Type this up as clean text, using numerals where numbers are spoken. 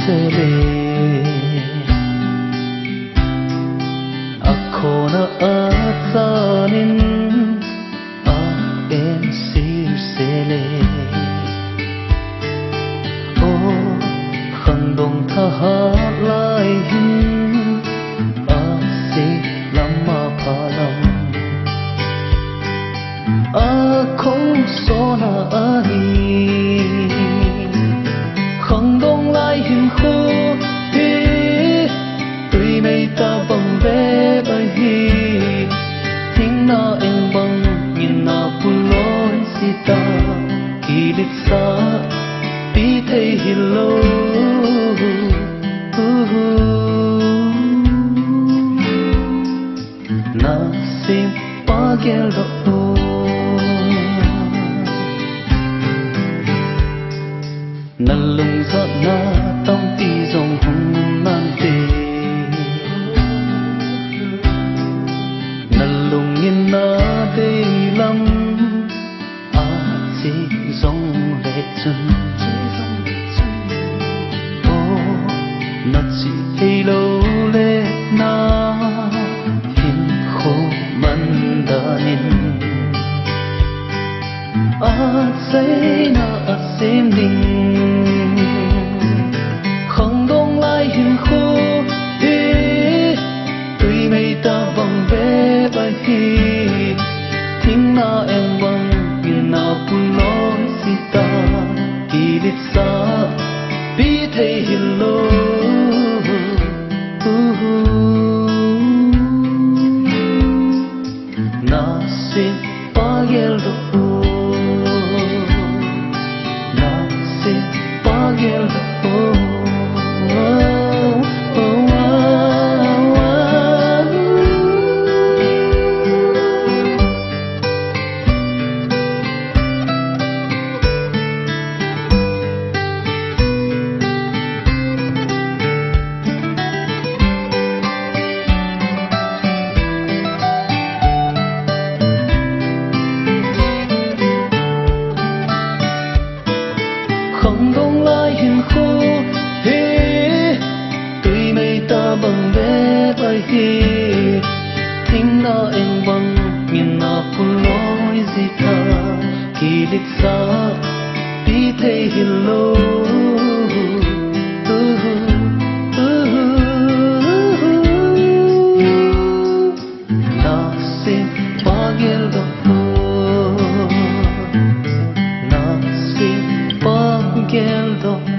sele akona atsanin a en sir sele o khandong tha lai hin a se lama phalam a khong sona ani khandong lai hin khu hi tui mei ta bang ve bai hi thing na eng bang in na pulon sita kilit sa pi thei hillo na sim pagel do nalung sa na tam ti zong hung nan te nalung in na de lam a si zong le chun o na chi hello le na hin kho man da nin a say na a sim ding không đông lai hin khu hi tùy mây ta bằng ve bài hi thính na em bằng yên na pun lối sita kỳ lịch sa bi thei hillo na sin pagel do na sin pagel do không đông lai hin khu hi tùy mây ta bằng ve bài hi thính na em bằng miền na pun lối gì tha kỳ lịch sa bi thei hillo na sin pagel do na sin pagel do